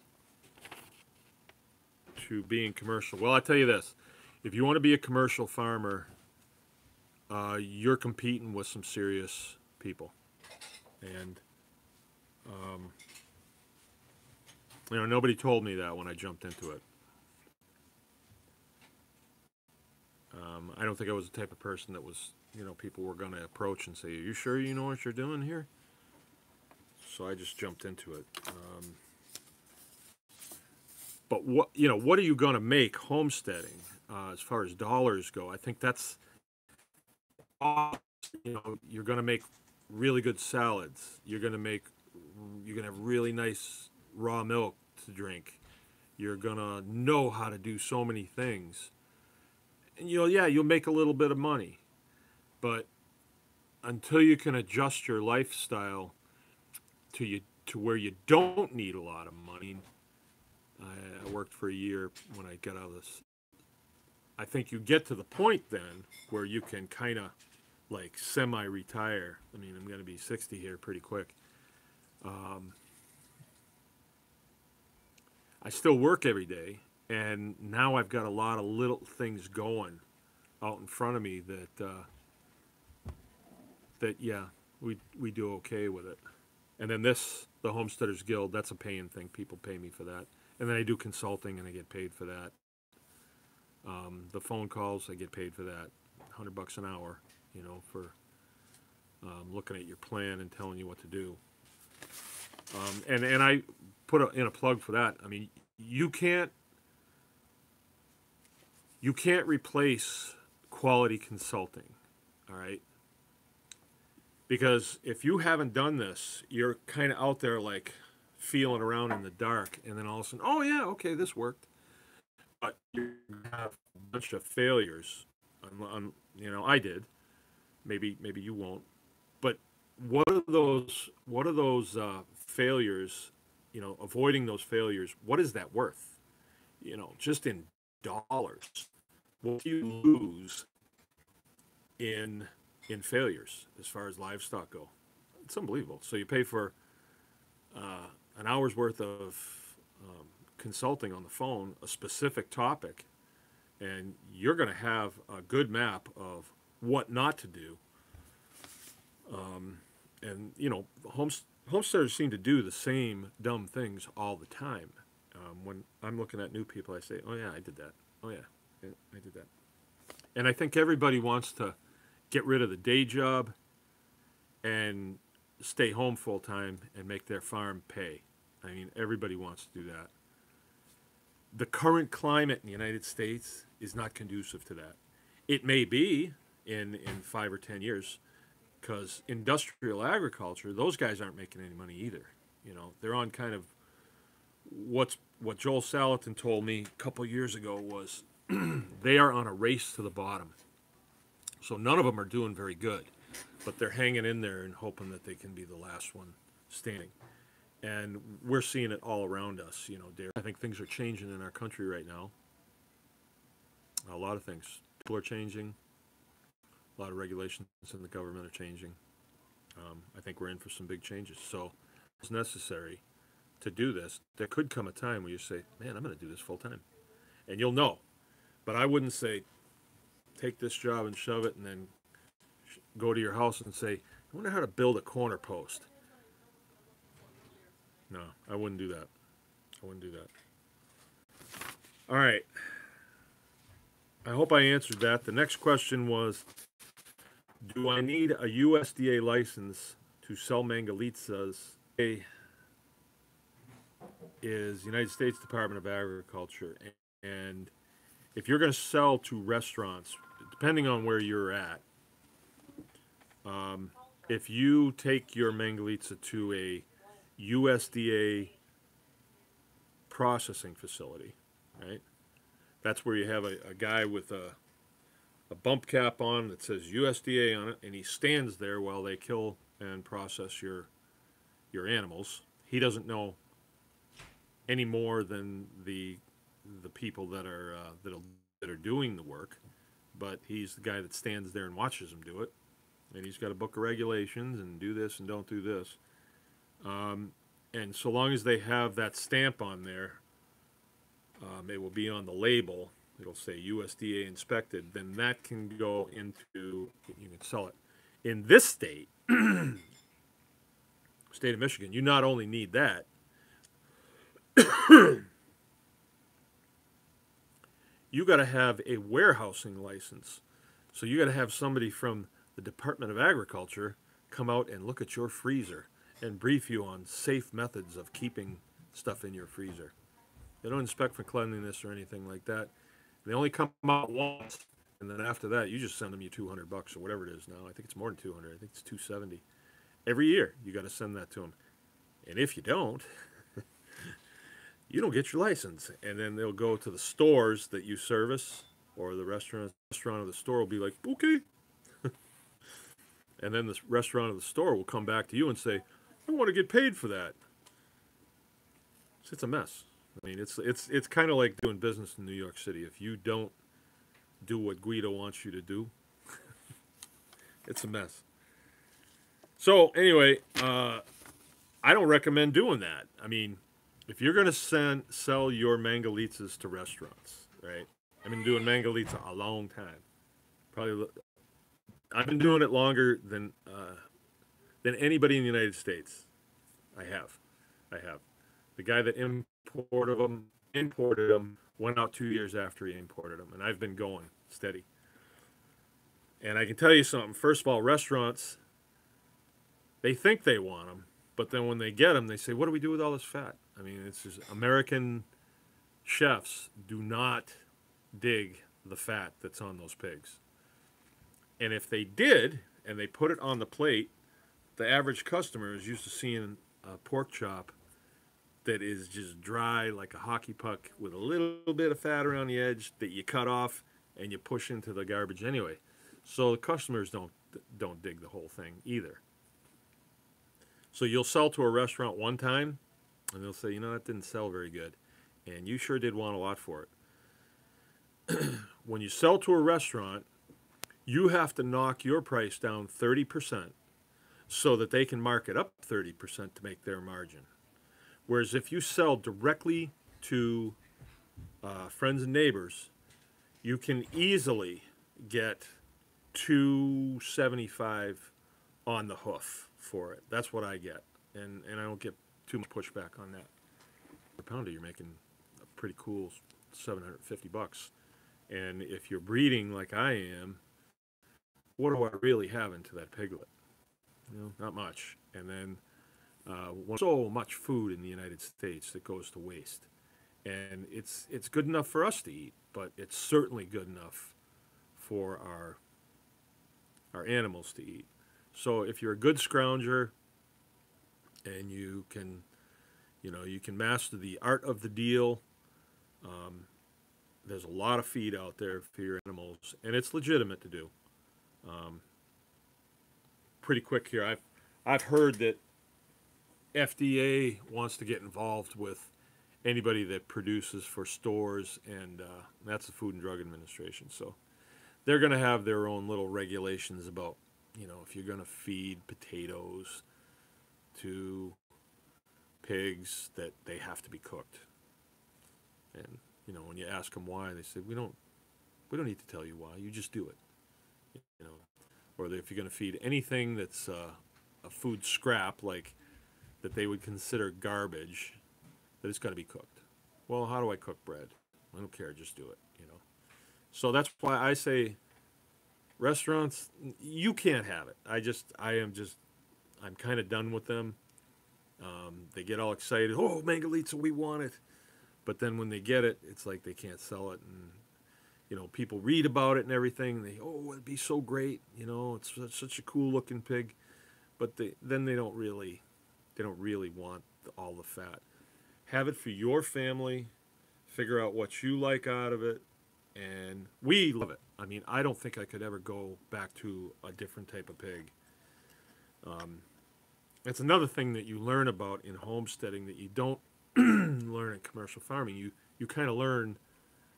to being commercial. Well, I'll tell you this. If you want to be a commercial farmer, you're competing with some serious people. And, nobody told me that when I jumped into it. I don't think I was the type of person that was, people were going to approach and say, "Are you sure you know what you're doing here?" So I just jumped into it. But what are you going to make homesteading as far as dollars go? I think that's, you're going to make really good salads. You're going to have really nice raw milk to drink. You're going to know how to do so many things. And you'll make a little bit of money. But until you can adjust your lifestyle to where you don't need a lot of money. I worked for a year when I got out of this. I think you get to the point then where you can kind of like semi-retire. I mean, I'm going to be 60 here pretty quick. I still work every day, and now I've got a lot of little things going out in front of me that we do okay with it. And then the Homesteaders Guild, that's a paying thing. People pay me for that. And then I do consulting, and I get paid for that. The phone calls, I get paid for that. $100 an hour, for looking at your plan and telling you what to do. And I put in a plug for that. I mean, you can't replace quality consulting, all right? Because if you haven't done this, you're kind of out there like feeling around in the dark, and then all of a sudden, oh yeah, okay, this worked. But you have a bunch of failures. I did. Maybe you won't. But what are those failures? Avoiding those failures. What is that worth? Just in dollars, what do you lose in failures as far as livestock go? It's unbelievable. So you pay for an hour's worth of consulting on the phone, a specific topic, and you're going to have a good map of what not to do. Homesteaders seem to do the same dumb things all the time. When I'm looking at new people, I say, "Oh yeah, I did that. Oh yeah, I did that." And I think everybody wants to get rid of the day job and stay home full time and make their farm pay. I mean, everybody wants to do that. The current climate in the United States is not conducive to that. It may be in 5 or 10 years, because industrial agriculture, those guys aren't making any money either. They're on kind of what Joel Salatin told me a couple years ago was they are on a race to the bottom. So none of them are doing very good, but they're hanging in there and hoping that they can be the last one standing. And we're seeing it all around us, Derek. I think things are changing in our country right now. A lot of things. People are changing. A lot of regulations in the government are changing. I think we're in for some big changes. So it's necessary to do this. There could come a time where you say, man, I'm going to do this full time. And you'll know. But I wouldn't say, take this job and shove it, and then go to your house and say, I wonder how to build a corner post. No, I wouldn't do that. I wouldn't do that. All right. I hope I answered that. The next question was, do I need a USDA license to sell mangalitsa's? A is United States Department of Agriculture. And if you're going to sell to restaurants, depending on where you're at, if you take your mangalitsa to a USDA processing facility, right? That's where you have a guy with a bump cap on that says USDA on it, and he stands there while they kill and process your animals. He doesn't know any more than the people that are doing the work, but he's the guy that stands there and watches them do it, and he's got a book of regulations and do this and don't do this. And so long as they have that stamp on there, it will be on the label. It'll say USDA inspected. Then that can go into, you can sell it. In this state, state of Michigan, you not only need that, you got to have a warehousing license. So you got to have somebody from the Department of Agriculture come out and look at your freezer and brief you on safe methods of keeping stuff in your freezer. They don't inspect for cleanliness or anything like that. They only come out once, and then after that, you just send them your $200 or whatever it is now. I think it's more than 200. I think it's 270. Every year, you got to send that to them. And if you don't, you don't get your license. And then they'll go to the stores that you service, or the restaurant of the store will be like, okay. And then the restaurant of the store will come back to you and say, I want to get paid for that. It's a mess. I mean, it's kind of like doing business in New York City. If you don't do what Guido wants you to do, it's a mess. So anyway, I don't recommend doing that. I mean, if you're going to sell your mangalitsa's to restaurants, right? I've been doing mangalitsa a long time. Probably, I've been doing it longer than anybody in the United States. I have. The guy that imported them, went out 2 years after he imported them, and I've been going steady. And I can tell you something. First of all, restaurants, they think they want them, but then when they get them, they say, what do we do with all this fat? I mean, it's just, American chefs do not dig the fat that's on those pigs. And if they did, and they put it on the plate, the average customer is used to seeing a pork chop that is just dry like a hockey puck with a little bit of fat around the edge that you cut off and you push into the garbage anyway. So the customers don't dig the whole thing either. So you'll sell to a restaurant one time, and they'll say, you know, that didn't sell very good, and you sure did want a lot for it. When you sell to a restaurant, you have to knock your price down 30% so that they can mark it up 30% to make their margin. Whereas if you sell directly to friends and neighbors, you can easily get $2.75 on the hoof for it. That's what I get, and I don't get too much pushback on that. Per pounder, you're making a pretty cool $750. And if you're breeding like I am, what do I really have into that piglet? You know, not much. And then so much food in the United States that goes to waste, and it's good enough for us to eat, but it's certainly good enough for our animals to eat. So if you're a good scrounger and you can master the art of the deal, there's a lot of feed out there for your animals, and it's legitimate to do. Pretty quick here, I've heard that FDA wants to get involved with anybody that produces for stores, and that's the Food and Drug Administration. So they're going to have their own little regulations about, you know, if you're going to feed potatoes to pigs, that they have to be cooked. And, you know, when you ask them why, they say, we don't We don't need to tell you why. You just do it. You know, or if you're going to feed anything that's a food scrap, like that they would consider garbage, that it's got to be cooked. Well, how do I cook bread? I don't care. Just do it. You know. So that's why I say restaurants, you can't have it. I'm kind of done with them. They get all excited. Oh, Mangalitsa, we want it. But then when they get it, it's like they can't sell it. And, you know, people read about it and everything. It'd be so great. You know, it's such a cool looking pig. But then they don't really want all the fat. Have it for your family. Figure out what you like out of it. And we love it. I mean, I don't think I could ever go back to a different type of pig. That's another thing that you learn about in homesteading that you don't learn in commercial farming. You kind of learn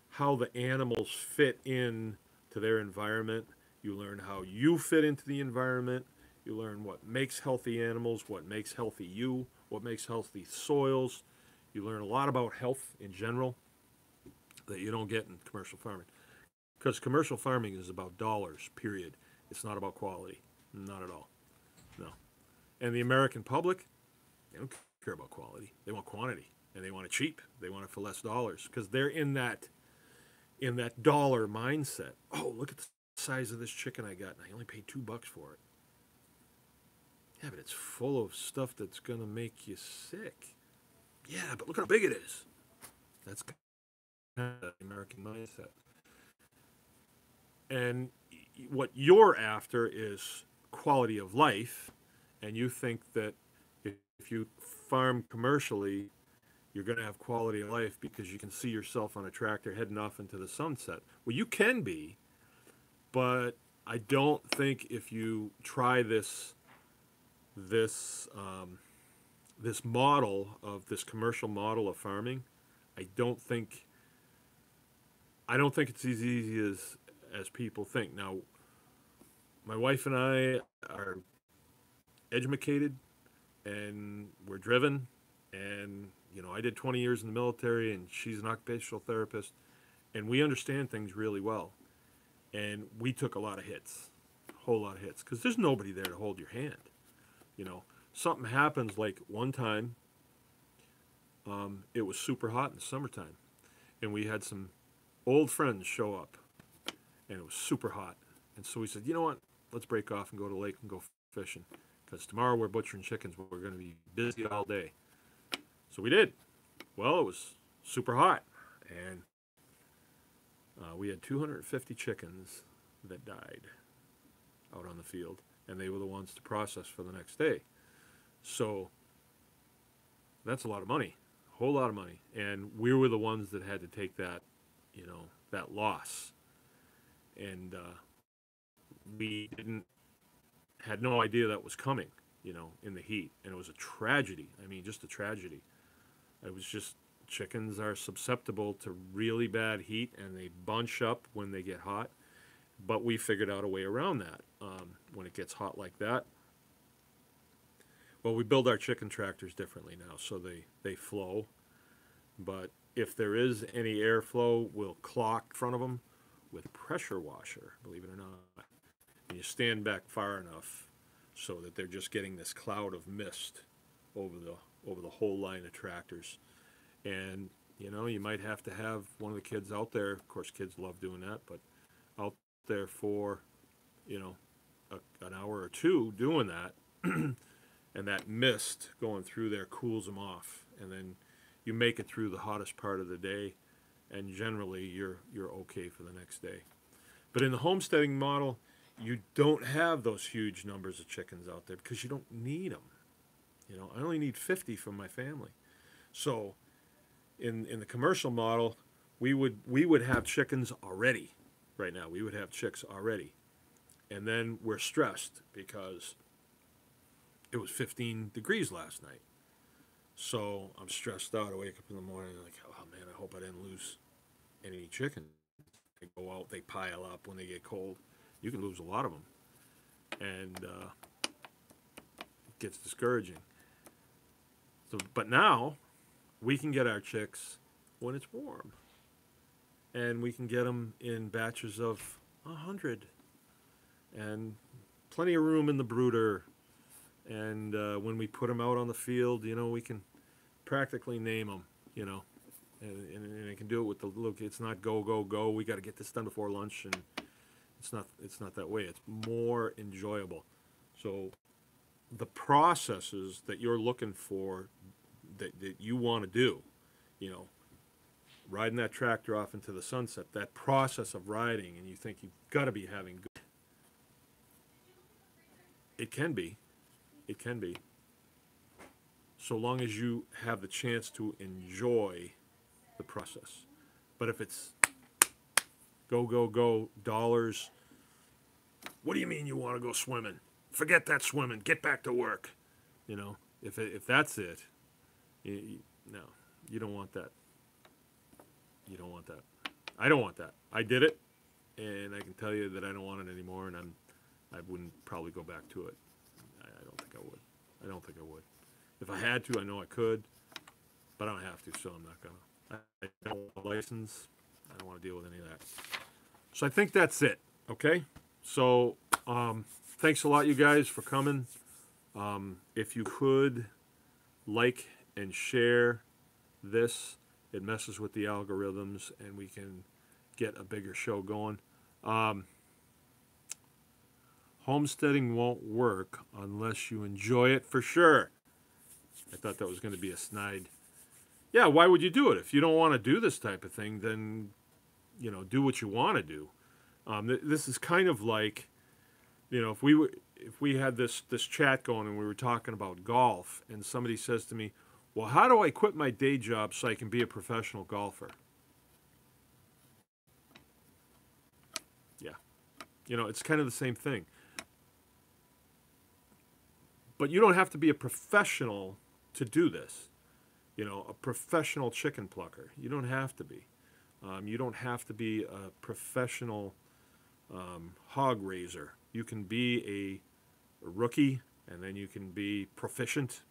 how the animals fit in to their environment. You learn how you fit into the environment. You learn what makes healthy animals, what makes healthy you, what makes healthy soils. You learn a lot about health in general that you don't get in commercial farming. Because commercial farming is about dollars, period. It's not about quality. Not at all. No. And the American public, they don't care about quality. They want quantity, and they want it cheap. They want it for less dollars because they're in that dollar mindset. Oh, look at the size of this chicken I got, and I only paid $2 for it. Yeah, but it's full of stuff that's gonna make you sick. Yeah, but look how big it is. That's kind of the American mindset. And what you're after is quality of life. And you think that if you farm commercially, you're going to have quality of life because you can see yourself on a tractor heading off into the sunset. Well, you can be, but I don't think if you try this model of this commercial model of farming, I don't think it's as easy as people think. Now, my wife and I are educated and we're driven, and you know, I did 20 years in the military and she's an occupational therapist, and we understand things really well, and we took a lot of hits, a whole lot of hits, because there's nobody there to hold your hand. You know, something happens, like one time it was super hot in the summertime and we had some old friends show up and it was super hot, and so we said, you know what, let's break off and go to the lake and go fishing. Because tomorrow we're butchering chickens. We're going to be busy all day. So we did. Well, it was super hot. And we had 250 chickens that died out on the field. And they were the ones to process for the next day. So that's a lot of money. A whole lot of money. And we were the ones that had to take that, you know, that loss. And we had no idea that was coming, you know, in the heat. And it was a tragedy. I mean, just a tragedy. It was just, chickens are susceptible to really bad heat, and they bunch up when they get hot. But we figured out a way around that when it gets hot like that. Well, we build our chicken tractors differently now, so they flow. But if there is any airflow, we'll clock in front of them with a pressure washer, believe it or not. And you stand back far enough so that they're just getting this cloud of mist over the whole line of tractors. And, you know, you might have to have one of the kids out there. Of course, kids love doing that, but out there for, you know, an hour or two doing that. And that mist going through there cools them off. And then you make it through the hottest part of the day, and generally you're okay for the next day. But in the homesteading model, you don't have those huge numbers of chickens out there because you don't need them. You know, I only need 50 from my family. So in the commercial model, we would have chickens already. Right now, we would have chicks already. And then we're stressed because it was 15 degrees last night. So I'm stressed out. I wake up in the morning like, oh man, I hope I didn't lose any chickens. They go out, they pile up when they get cold. You can lose a lot of them. And it gets discouraging. So, but now we can get our chicks when it's warm. and we can get them in batches of 100, and plenty of room in the brooder. And when we put them out on the field, you know, we can practically name them, you know, and I can do it with the look. It's not go go go. We got to get this done before lunch, and it's not that way. It's more enjoyable. So the processes that you're looking for, that you want to do, you know, riding that tractor off into the sunset, that process of riding, and you think you've got to be having good. It can be. It can be. So long as you have the chance to enjoy the process. But if it's go, go, go, dollars, what do you mean you want to go swimming? Forget that swimming. Get back to work. You know, if that's it, no, you don't want that. You don't want that. I don't want that. I did it, and I can tell you that I don't want it anymore, and I wouldn't probably go back to it. I don't think I would. I don't think I would. If I had to, I know I could, but I don't have to, so I'm not gonna. I don't want a license. I don't want to deal with any of that. So I think that's it. Okay. So thanks a lot, you guys, for coming. If you could like and share this, it messes with the algorithms, and we can get a bigger show going. Homesteading won't work unless you enjoy it for sure. I thought that was going to be a snide. Yeah, why would you do it? If you don't want to do this type of thing, then, you know, do what you want to do. This is kind of like, you know, if we had this chat going and we were talking about golf, and somebody says to me, well, how do I quit my day job so I can be a professional golfer? Yeah. You know, it's kind of the same thing. But you don't have to be a professional to do this. You know, a professional chicken plucker. You don't have to be. You don't have to be a professional hog raiser. You can be a rookie, and then you can be proficient,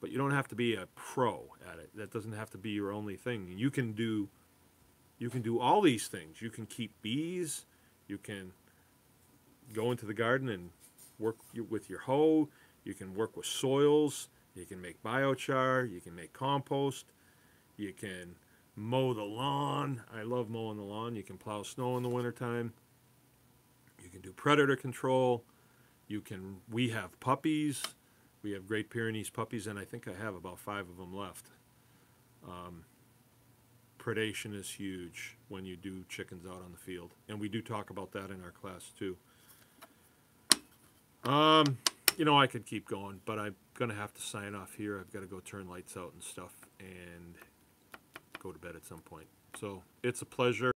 but you don't have to be a pro at it. That doesn't have to be your only thing. You can do all these things. You can keep bees. You can go into the garden and work with your hoe. You can work with soils. You can make biochar. You can make compost. You can mow the lawn. I love mowing the lawn. You can plow snow in the wintertime. You can do predator control. We have puppies. We have Great Pyrenees puppies, and I think I have about 5 of them left. Predation is huge when you do chickens out on the field, and we do talk about that in our class too. You know, I could keep going, but I'm going to have to sign off here. I've got to go turn lights out and stuff and go to bed at some point. So it's a pleasure.